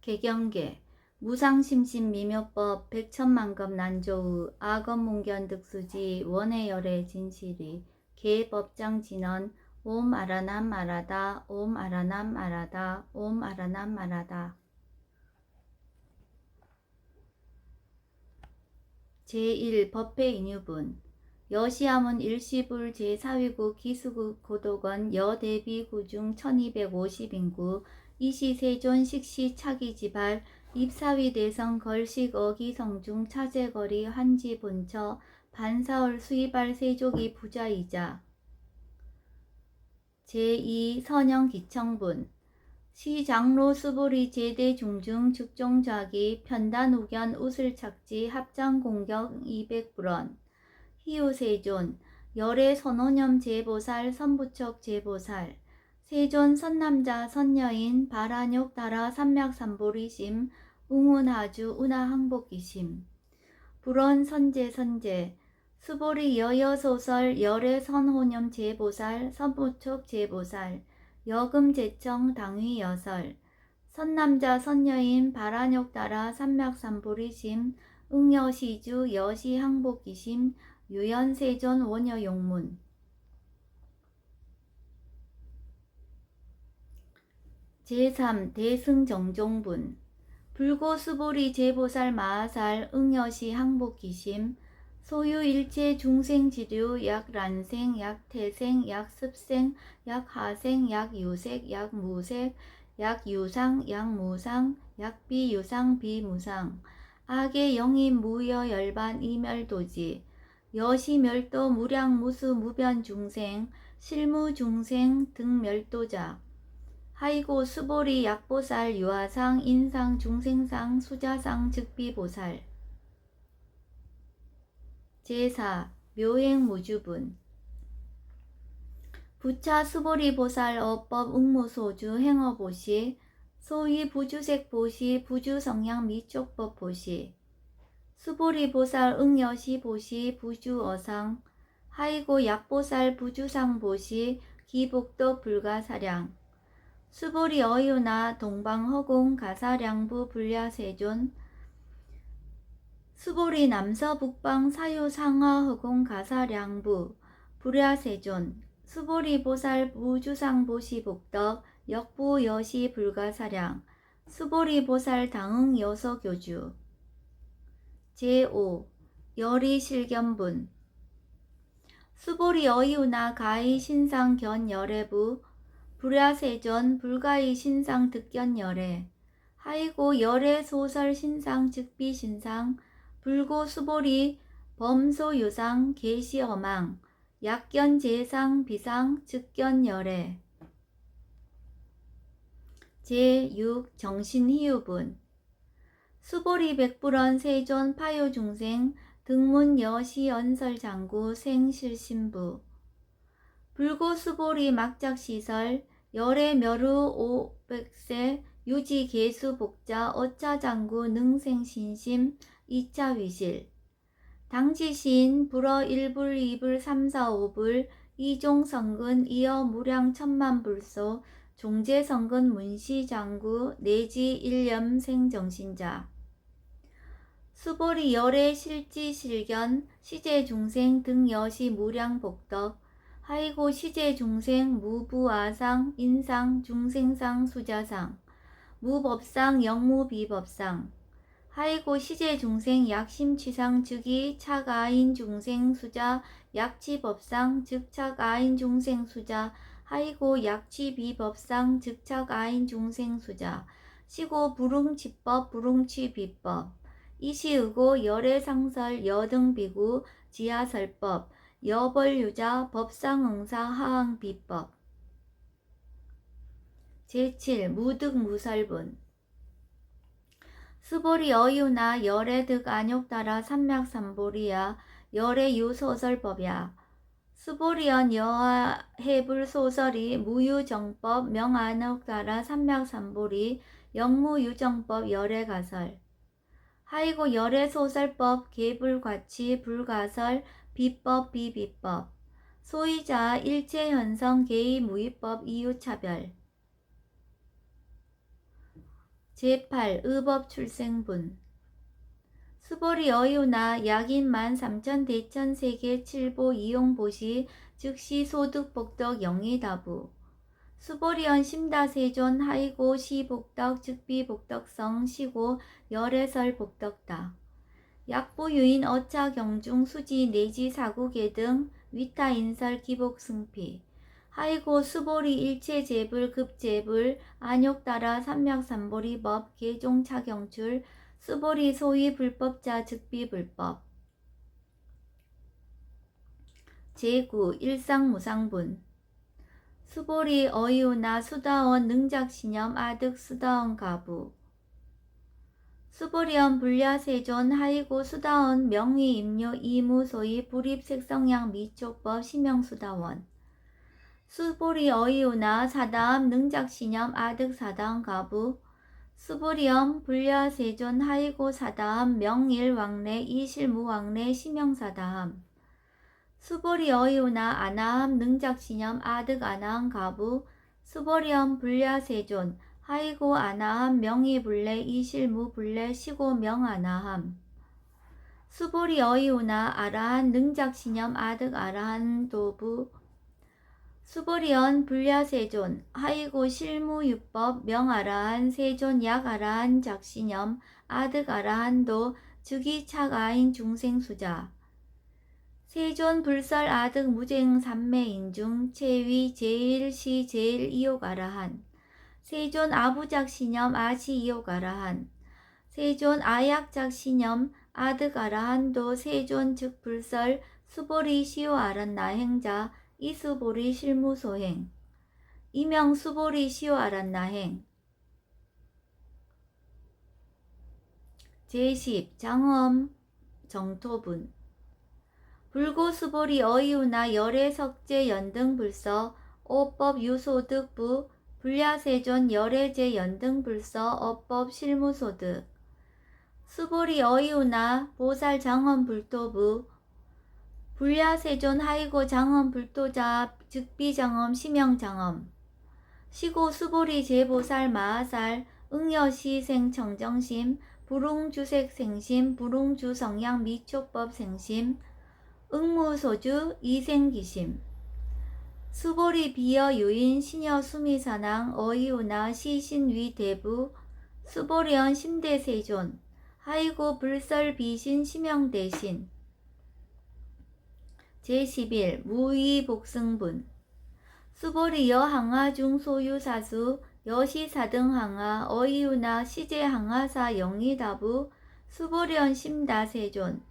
개경계 무상심신미묘법 백천만급 난조의 악업문견득수지 원해열의 진실이 개법장진언 옴 아라남 마라다 옴 아라남 마라다 옴 아라남 마라다. 제1 법회인유분 여시함은 일시불 제4위국 기수국 고독원 여대비구중 1250인구 이시세존 식시 차기지발 입사위대성 걸식 어기성중 차제거리 한지본처 반사월 수이발 세족이 부자이자. 제2 선영기청분 시장로 수보리 제대 중중 죽종좌기 편단우견 우슬착지 합장공경 200불원 희우세존 열애 선오념 제보살 선부척 제보살 세존 선남자 선여인 발한욕 따라 삼맥삼보리심 웅운하주 운하항복이심 불원 선제 수보리 여여소설 열애 선호념 제보살 선부척 제보살 여금제청 당위여설 선남자 선여인 발한욕 따라 삼맥삼보리심 응여시주 여시항복이심 유연세존 원여용문. 제3 대승정종분 불고수보리 제보살 마하살 응여시 항복기심 소유일체 중생지류 약란생 약태생 약습생 약하생 약유색 약무색 약유상 약무상 약비유상 비무상 악의 영인 무여열반 이멸도지 여시멸도 무량무수 무변중생 실무중생 등멸도자 하이고 수보리 약보살 유아상 인상 중생상 수자상 즉비보살. 제4 묘행무주분 부차 수보리 보살 어법 응무소주 행어보시 소위 부주색 보시 부주성향 미촉법 보시 수보리 보살 응여시 보시 부주어상 하이고 약보살 부주상 보시 기복도 불가사량 수보리 어유나 동방허공 가사량부 불야세존 수보리 남서북방 사유상하허공 가사량부 불야세존 수보리 보살 부주상 보시 복덕 역부 여시 불가사량 수보리 보살 당응 여서교주. 제5 열이 실견분 수보리 어유나 가히 신상 견 열애부 불야세존 불가히 신상 득견 열애 하이고 열애 소설 신상 즉비 신상 불고 수보리 범소 유상 계시 어망 약견 제상 비상 즉견 열애. 제6 정신희유분 수보리 백불원 세존 파요중생 등문 여시 언설 장구 생실신부 불고 수보리 막작시설 열애 멸우 500세 유지 계수 복자 어차장구 능생신심 2차 위실 당지시인 불어 1불 2불 3, 4, 5불 이종성근 이어 무량 천만불소 종제성근 문시장구 내지 일념생정신자 수보리 열애 실지실견 시제중생 등 여시 무량복덕 하이고 시제중생 무부아상 인상 중생상 수자상 무법상 영무비법상 하이고 시제중생 약심취상 즉이 착아인 중생 수자 약치법상 즉 착아인 중생 수자 하이고 약취비법상 즉 착아인 중생 수자 시고 불응치법 불응취비법 이시의고 열애상설 여등비구 지하설법 여벌유자 법상응사 하항비법. 제7 무득무설분 수보리 어유나 열애득 안욕따라 삼맥삼보리야 열애유소설법야 수보리언 여해불 소설이 무유정법 명안욕따라 삼맥삼보리 영무유정법 열애가설 하이고 열애소설법 개불과치 불가설 비법 비비법 소이자 일체현성 개의무위법 이유차별. 제8 의법 출생분 수보리 어유나 약인만 3천 대천 세계 7보 이용보시 즉시 소득 복덕 영의다부 수보리언 심다세존 하이고 시복덕 즉비 복덕성 시고 열애설 복덕다 약보유인 어차 경중 수지 내지 사구계 등 위타 인설 기복승피 하이고 수보리 일체 재불 급재불 안욕 따라 삼맥삼보리 법 개종 차경출 수보리 소위 불법자 즉비 불법 제9 일상무상분 수보리 어이우나 수다원 능작신념 아득 수다원 가부 수보리언 불야세존 하이고 수다원 명의 임료 이무소위 불입색성양 미촉법 시명수다원 수보리 어이우나 사다함 능작신념 아득 사다함 가부 수보리엄 불야세존 하이고 사다함 명일왕래 이실무왕래 시명사다함 수보리 어이우나 아나함 능작신념 아득 아나함 가부 수보리엄 불야세존 하이고 아나함 명의불래 이실무불래 시고 명아나함 수보리 어이우나 아라한 능작신념 아득 아라한 도부 수보리언 불야세존 하이고 실무유법 명아라한 세존 약아라한 작신념 아득 아라한도 즉이착아인 중생수자 세존 불설 아득 무쟁 삼매인중 체위 제일시 제일 이욕아라한 세존 아부작신념 아시 이욕아라한 세존 아약작신념 아득 아라한도 세존 즉 불설 수보리 시오 아란나행자 이수보리 실무소행 이명 수보리 시오 아란나행 제10 장엄 정토분 불고수보리 어이우나 열애석제 연등불서 오법 유소득부 불야세존 열애제 연등불서 어법 실무소득 수보리 어이우나 보살 장엄불도부 불야세존 하이고 장엄 불도자 즉비장엄 시명장엄 시고 수보리 제보살 마하살 응여시생 청정심 불웅주색 생심 불웅주성양 미촉법 생심 응무소주 이생기심 수보리 비여 유인 시녀 수미사낭 어이우나 시신위 대부 수보리언 심대세존 하이고 불설 비신 시명대신 제11 무의복승분 수보리 여항하중 소유사수 여시사등항하 어이우나 시제항하사 영의다부 수보리언 심다세존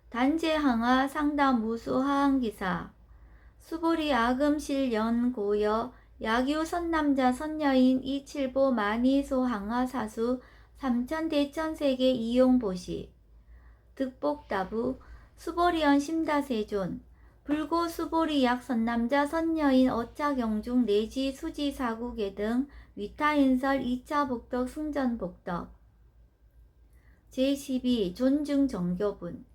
단제항하 상다무수 하항기사 수보리 아금실연고여 야규 선남자 선여인 이칠보 만이소 항하사수 삼천대천세계 이용보시 득복다부 수보리언 심다세존 불고 수보리 약 선남자 선여인 어차경중 내지 수지 사구계 등 위타인설 2차 복덕 승전 복덕 제12 존중 정교분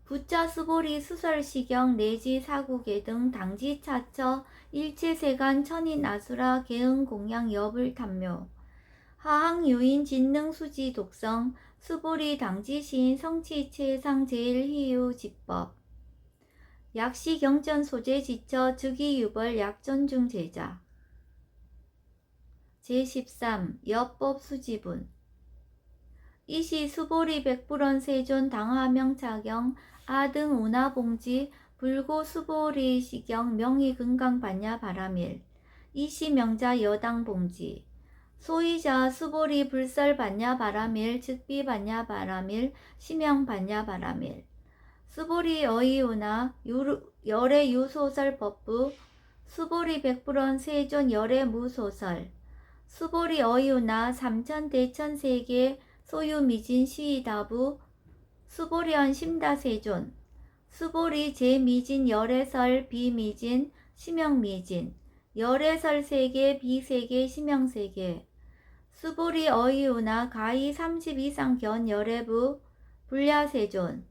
부처 수보리 수설시경 내지 사구계 등 당지 차처 일체세간 천인 아수라 개응 공양 여불 탐묘 하항 유인 진능 수지 독성 수보리 당지 시인 성치 최상 제일 희유 집법 약시 경전 소재 지처 즉위 유벌 약전중 제자 제13 여법 수지분 이시 수보리 백불원 세존 당하명차경 아등 운하봉지 불고 수보리 시경 명의 금강 반야 바라밀 이시 명자 여당 봉지 소이자 수보리 불설 반야 바라밀 즉비 반야 바라밀 시명 반야 바라밀 수보리 어이우나 열애 유소설 법부 수보리 백불원 세존 열애 무소설 수보리 어이우나 삼천대천세계 소유 미진 시이다부 수보리언 심다세존 수보리 제미진 열애설 비미진 시명미진 열애설 세계 비세계 시명세계 수보리 어이우나 가히 30 이상 견 열애부 불야세존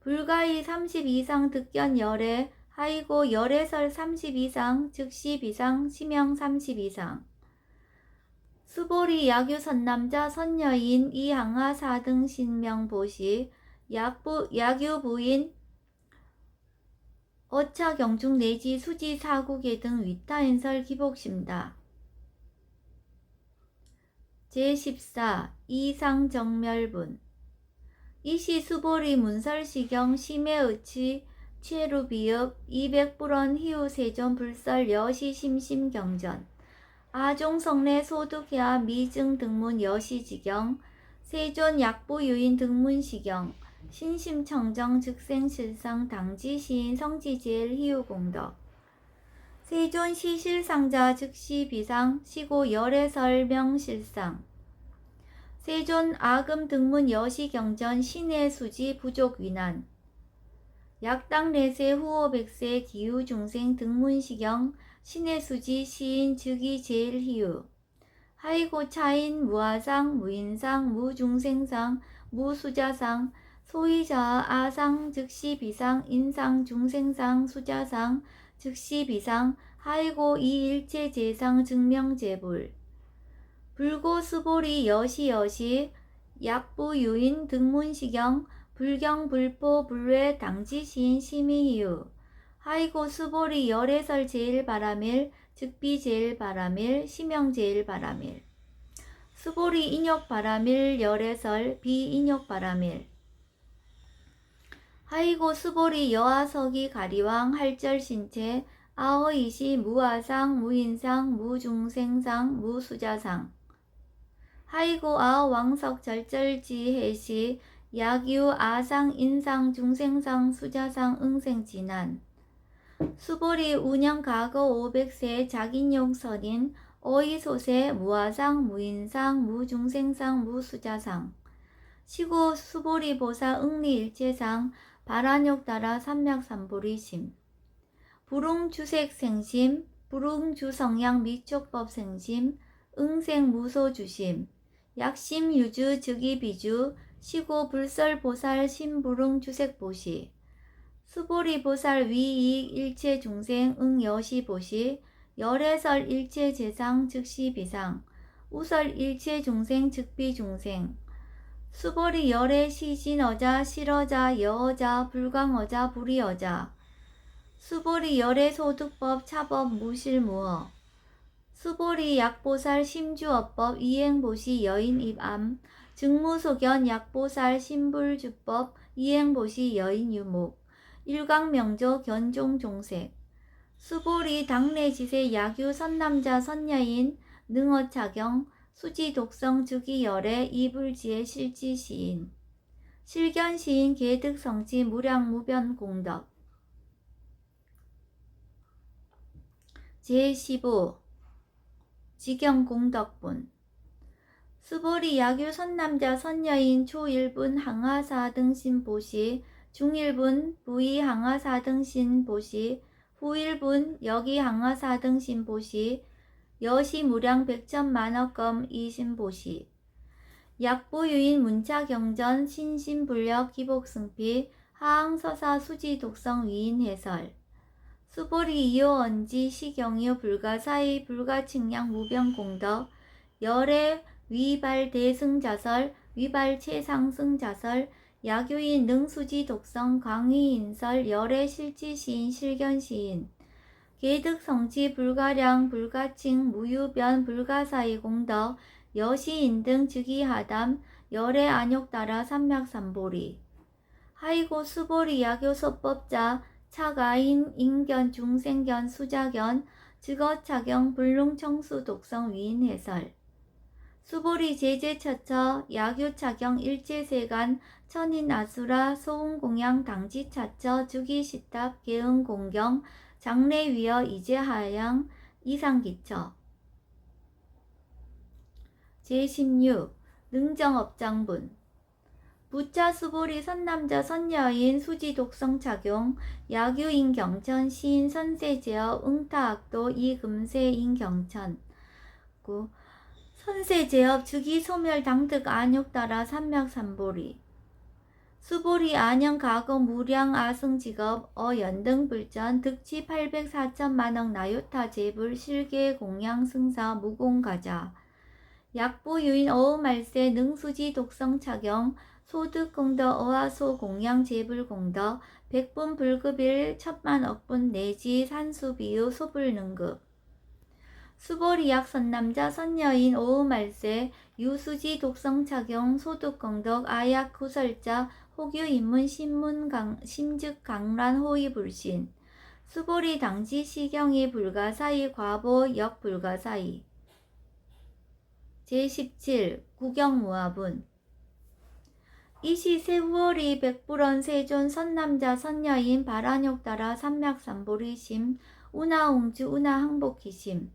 불가히 30 이상 득견 열애 하이고 열애설 30 이상 즉시 비상 시명 30 이상 수보리 야규 선남자 선여인 이항하 사등 신명보시 야규 부인 어차 경중 내지 수지 사국의 등 위타인설 기복심다. 제14 이상정멸분 이시 수보리 문설시경 심해의치 최루비읍 200불원 희우세존 불설 여시 심심경전 아종성내 소득해야 미증 등문 여시지경 세존 약부유인 등문시경 신심청정 즉생실상 당지시인 성지제일 희우공덕 세존 시실상자 즉시 비상 시고 열애설 명실상 세존 아금 등문 여시경전 신의 수지 부족 위난 약당 내세 후오 백세 기후 중생 등문시경 신의 수지 시인 즉이 제일 희유 하이고 차인 무아상 무인상 무중생상 무수자상 소이자 아상 즉시 비상 인상 중생상 수자상 즉시 비상 하이고 이일체 제상 증명제불 불고 수보리 여시 약부 유인 등문시경 불경 불포 불외 당지시인 심의희유 하이고 수보리 열애설 제일바라밀 즉비 제일바라밀 시명 제일바라밀 수보리 인욕바라밀 열애설 비인욕바라밀 하이고 수보리 여아석이 가리왕 할절신체 아어이시 무아상 무인상 무중생상 무수자상 하이고 아왕석 절절지해시 야규 아상 인상 중생상 수자상 응생진한 수보리 운영 가거 500세 자긴용선인 어이소세 무아상 무인상 무중생상 무수자상 시고 수보리 보사 응리일체상 바란욕 따라 삼맥삼보리심 불웅주색생심 불웅주성양 미촉법생심 응생무소주심 약심유주 즉이비주 시고 불설보살 신불응주색보시 수보리보살 위이익 일체중생 응여시보시 열애설 일체재상 즉시비상 우설 일체중생 즉비중생 수보리 열애 시진어자 실어자 여어자 불광어자 불이어자 수보리 열애 소득법 차법 무실무어 수보리 약보살 심주어법 이행보시 여인입암 증무소견 약보살 신불주법 이행보시 여인유목 일광명조 견종종색 수보리 당내지세 야규 선남자 선여인 능어차경 수지독성 주기열애 이불지의 실지시인 실견시인 계득성지 무량무변공덕 제15 지경공덕분 수보리 야규 선남자 선여인 초1분 항하사등신 보시 중1분 부이 항하사등신 보시 후1분 여기 항하사등신 보시 여시 무량 백천만억검 이신보시 약보유인 문차경전 신신불력 기복승피 하항서사 수지독성 위인해설 수보리 이호언지 시경유 불가사의 불가측량 무병공덕 열애 위발대승자설 위발체상승자설 야교인 능수지독성 광위인설 열애 실지시인 실견시인 계득성지 불가량 불가칭 무유변 불가사의 공덕 여시인 등 즉위하담 열애 안욕 따라 삼맥삼보리 하이고 수보리 야교소법자 차가인 인견 중생견 수자견 즉어차경 불능청수 독성 위인해설 수보리 제제처처 야교차경 일제세간 천인아수라 소운공양 당지차처 주기시탑 계응공경 장래위어 이제하양 이상기처 제16 능정업장분 부차 수보리 선남자 선여인 수지독성 착용 야규인 경천 시인 선세제어 응타악도 이금세인 경천 선세제업 주기 소멸 당득 안욕 따라 삼맥삼보리 수보리 안영 가거 무량 아승직업 어연등 불전 득치 804천만억 나요타 제불 실계 공양 승사 무공가자 약보유인 어음말세 능수지 독성차경 소득공덕 어화소 공양 재불공덕 백분 불급일 천만 억분 내지 산수비유 소불능급 수보리약 선남자 선여인 오음말세 유수지 독성차경 소득공덕 아약 구설자 혹유인문 심즉 강란 호위불신 수보리 당지 시경이 불가사의 과보 역 불가사의 제17 구경무화분 이시 세우월이 백불원 세존 선남자 선여인 바라욕 따라 삼맥삼보리심 운하웅주 운하항복희심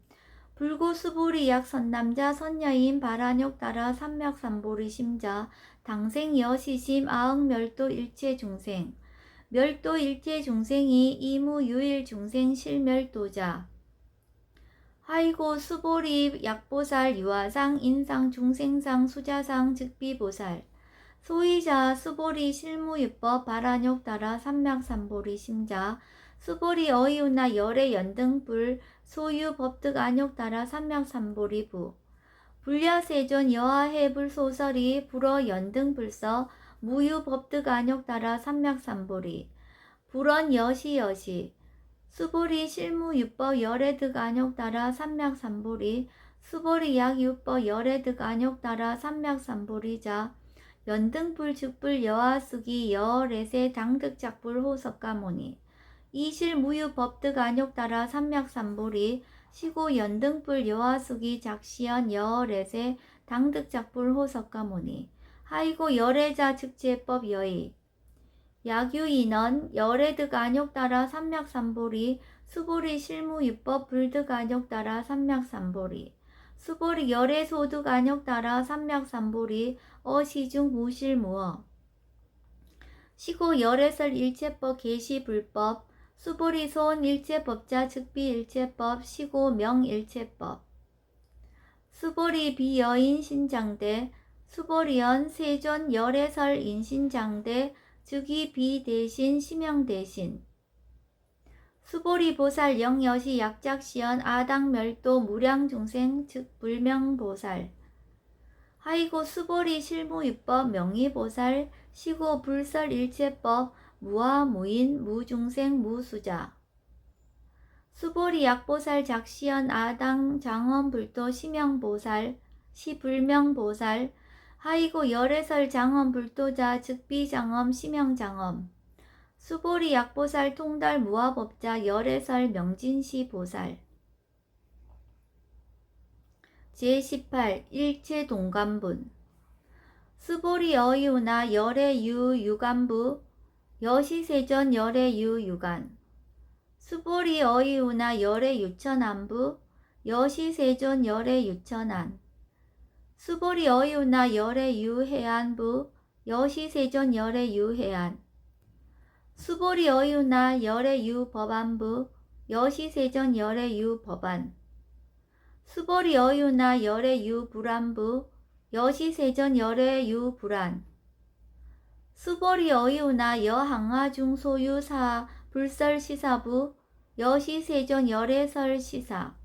불고수보리약 선남자 선여인 바라욕 따라 삼맥삼보리심자 당생 여시심 아흥멸도 일체중생 멸도 일체중생이 이무유일중생 실멸도자 하이고 수보리 약보살 유화상 인상 중생상 수자상 즉비보살 소이자 수보리 실무유법 바라욕 따라 삼맥삼보리 심자 수보리 어이우나 열의 연등불 소유 법득 안욕 따라 삼맥삼보리 부 불야세존 여하해불 소설이 불어 연등불서 무유 법득 안욕 따라 삼맥삼보리 불언 여시 수보리 실무유법 열애득 안욕 따라 삼맥삼보리 수보리 약유법 열애득 안욕 따라 삼맥삼보리자 연등불 즉불 여하수기 여레세 당득작불 호석가모니 이실무유 법득 안욕 따라 삼맥삼보리 시고 연등불 여하수기 작시연 여레세 당득작불 호석가모니 하이고 열애자 즉제법 여의 약유인원 열애득 안욕 따라 삼맥삼보리 수보리 실무유법 불득 안욕 따라 삼맥삼보리 수보리 열애소득 안욕 따라 삼맥삼보리 어시중 무실무어 시고 열애설 일체법 계시불법 수보리 소원 일체법자 즉비일체법 시고 명일체법 수보리 비여인 신장대 수보리연 세존 열애설 인신장대 즉이 비대신 심형대신 수보리 보살 영여시 약작시연 아당멸도 무량중생 즉 불명보살 하이고 수보리 실무유법 명의보살 시고 불설일체법 무아무인 무중생 무수자 수보리 약보살 작시연 아당 장엄불도 심형보살 시불명보살 하이고 열애설 장엄불도자 즉비장엄 심형장엄 수보리 약보살 통달 무아법자 열애설 명진시 보살 제18 일체동관분 수보리 어이우나 열애유 유간부 여시세전 열애유 유간 수보리 어이우나 열애유천안부 여시세존 열애유천안 수보리 어이우나 열애유해안부 여시세존 열애유해안 수보리 어이우나 열애유법안부 여시세존 열애유법안 수보리 어이우나 열애유불안부 여시세전 열애유불안 수보리 어이우나 여항아중 소유사 불설시사부 여시세전 열애설시사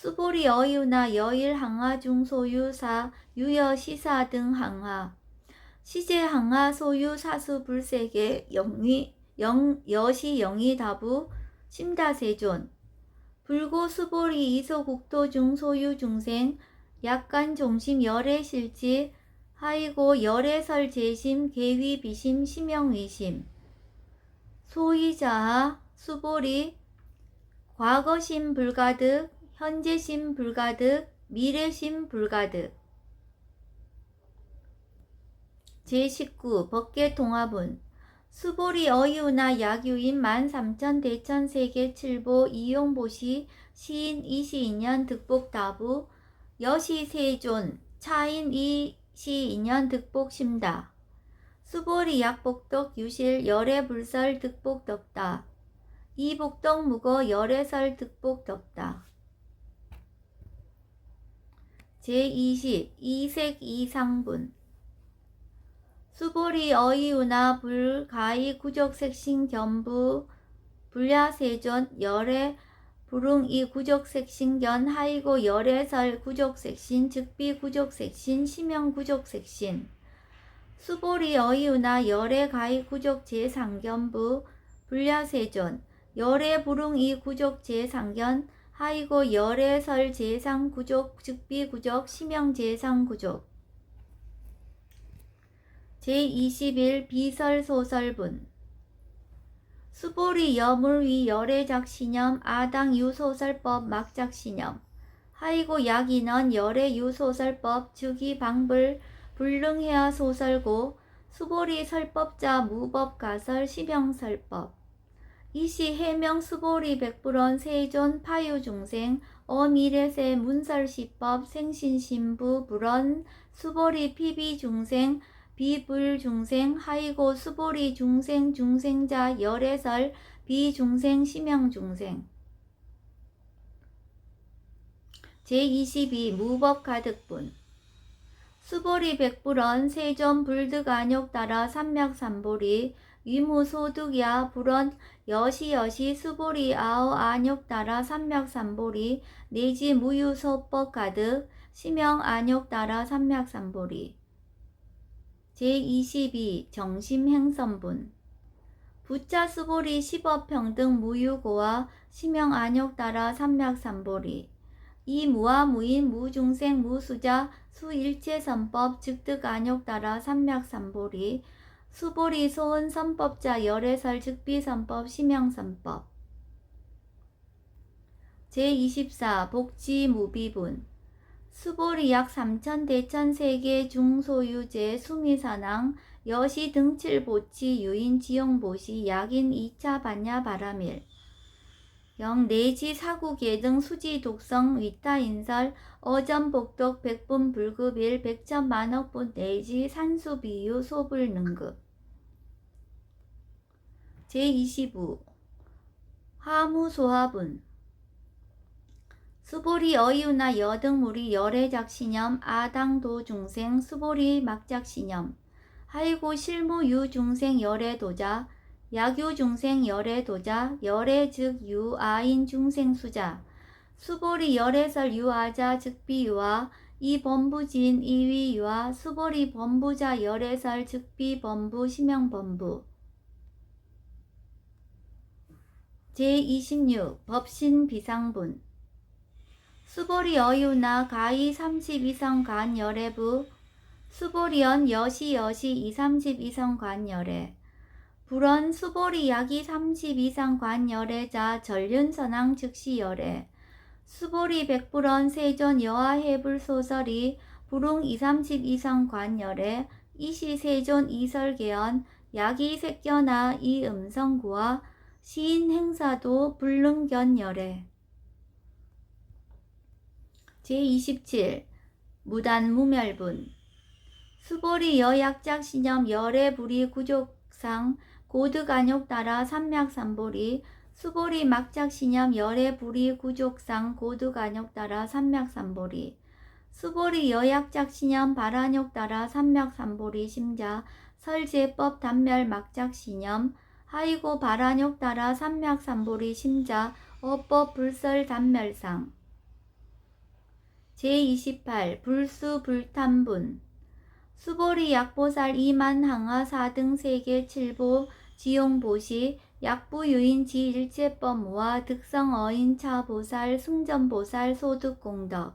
수보리 어이우나 여일항아중 소유사 유여시사 등 항아 시제항아 소유사수 불세계 여시 영이다부 심다세존 불고 수보리 이소국토중 소유중생 약간 종심 열애실지 하이고 열애설 재심 계위비심 심형의심 소이자하 수보리 과거심 불가득 현재심 불가득 미래심 불가득 제19 법계통합은 수보리 어이우나 약유인 13,000 대천 세계 칠보 이용보시 시인 이시인년 득복다부 여시세존 차인 이시인년 득복심다 수보리 약복덕 유실 열애불설 득복덕다 이복덕 무거 열애설 득복덕다 제20 이색 이상분 수보리 어이우나 불가이 구적색신 겸부 불야세존 열애 불응 이 구족색신견 하이고 열애설 구족색신 즉비 구족색신 심형 구족색신 수보리 어이우나 열애 가히 구족 제상견부 불야세존 열애 불응 이 구족 제상견 하이고 열애설 제상 구족 즉비 구족 심형 제상 구족 제21 비설 소설분 수보리 여물위 열애작신염 아당 유소설법 막작신염 하이고 약인원 열애 유소설법 즉이 방불 불능해야 소설고 수보리 설법자 무법가설 심형설법 이시 해명 수보리 백불원 세존 파유중생 어미래세 문설시법 생신신부 불원 수보리 피비중생 비불중생 하이고 수보리 중생 중생자 열애설 비중생 심형중생 제22 무법가득분 수보리 백불원 세존 불득안욕 따라 삼맥삼보리 위무소득야 불원 여시여시 수보리 아오 안욕 따라 삼맥삼보리 내지 무유소법 가득 심형 안욕 따라 삼맥삼보리 제22 정심행선분 부차 수보리 시법평등 무유고와 심형 안욕 따라 삼맥삼보리 이 무와 무인 무중생 무수자 수일체선법 즉득 안욕 따라 삼맥삼보리 수보리 소은선법자 열애설 즉비선법 심형선법 제24 복지무비분 수보리 약 3천 대천 세계 중소유제 수미사낭 여시 등칠보치 유인 지용보시 약인 2차 반야 바라밀 영 내지 사구계 등 수지 독성 위타인설 어전복독 백분 불급일 백천만억분 내지 산수비유 소불능급 제25 화무소화분 수보리 어이우나 여등무리 열애작신염 아당도중생 수보리 막작신염 하이고 실무유중생 열애도자 약유중생 열애도자 열애 즉 유아인 중생수자 수보리 열애설 유아자 즉비유아 이범부진 이위유아 수보리 범부자 열애설 즉비범부 심형범부 제26 법신비상분 수보리 어유나 가히 32성 간열애부 수보리언 여시여시 232성 간열애 불원 수보리 약이 32상 관열애자 전륜선왕 즉시열애 수보리 백불원 세존 여하해불소설이 불웅 232성 관열애 이시세존 이설계언 약이 색견아 이음성구와 시인행사도 불능견열애 제27 무단무멸분 수보리 여약작신염 열애불이 구족상 고득안욕 따라 삼맥삼보리 수보리 막작신염 열애불이 구족상 고득안욕 따라 삼맥삼보리 수보리 여약작신염 발안욕 따라 삼맥삼보리 심자 설제법 단멸 막작신염 하이고 발안욕 따라 삼맥삼보리 심자 어법 불설 단멸상 제28 불수불탄분 수보리 약보살 이만항하 4등 세계 7보 지용보시 약부유인 지일체법무와 득성어인차보살 숭전보살 소득공덕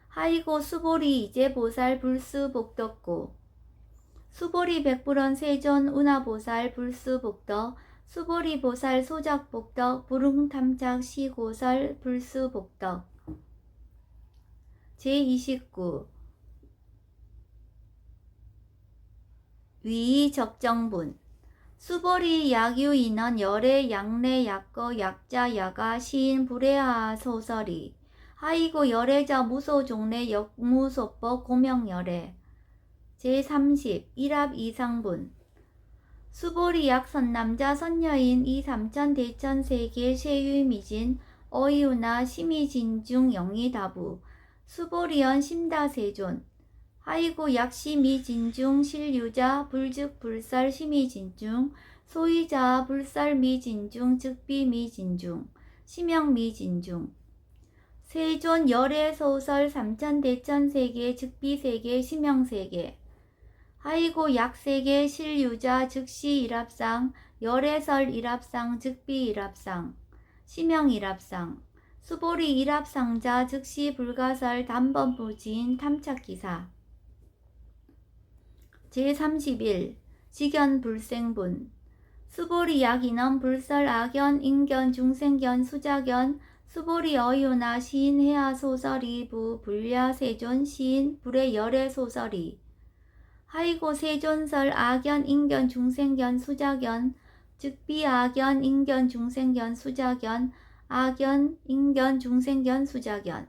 하이고 수보리 이제보살 불수복덕고 수보리 백불원 세존 운하보살 불수복덕 수보리보살 소작복덕 불응탐착 시고설 불수복덕 제29 위의적정분 수보리 약유인원 열애 약내 약거 약자 야가 시인 불애하 소설이 하이고 열애자 무소종래 역무소법 고명열애 제30 일합이상분 수보리 약선남자 선여인 이삼천 대천 세계 세유미진 어이우나 심의진중 영의다부 수보리언 심다세존 하이고 약시미진중 실유자 불즉 불설 심의진중 소이자 불설 미진중 즉비미진중 심영미진중 세존 열애소설 삼천대천세계 즉비세계 심영세계 하이고 약세계 실유자 즉시 일합상 열애설 일합상 즉비 일합상 심영 일합상 수보리 일합상자 즉시 불가설 단번부지인 탐착기사 제31 직연불생분 수보리 약인원 불설 악연 인견 중생견 수작견 수보리 어유나 시인 해아 소설이 부 불야 세존 시인 불의 열애 소설이 하이고 세존설 악연 인견 중생견 수작견 즉비 악연 인견 중생견 수작견 악연 인견 중생견 수작견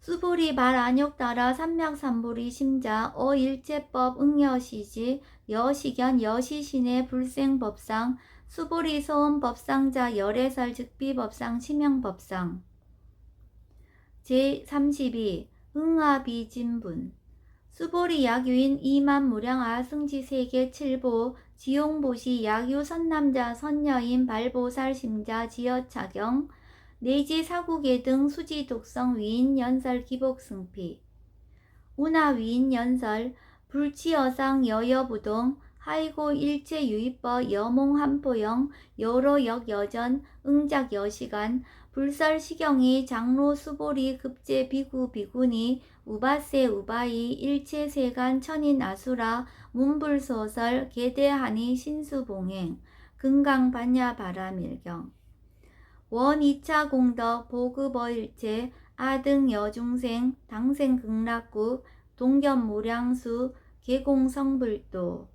수보리 말 안욕 따라 삼맥삼보리 심자 어일체법 응여시지 여시견 여시신의 불생법상 수보리 소원법상자 열애설 즉비법상 심영법상 제32 응아비진분 수보리 약유인 이만무량 아승지세계 칠보 지용보시 약유 선남자 선여인 발보살 심자 지여차경 내지 사국계 등 수지독성 위인 연설 기복승피 운하 위인 연설 불치여상 여여부동 하이고 일체유입법 여몽한포영 여로역 여전 응작 여시간 불설 시경이 장로 수보리 급제 비구 비구니 우바세 우바이 일체세간 천인 아수라 문불소설 계대하니 신수봉행 금강반야 바라밀경 원 2차 공덕 보급어일체 아등 여중생 당생 극락구 동견 모량수 계공성불도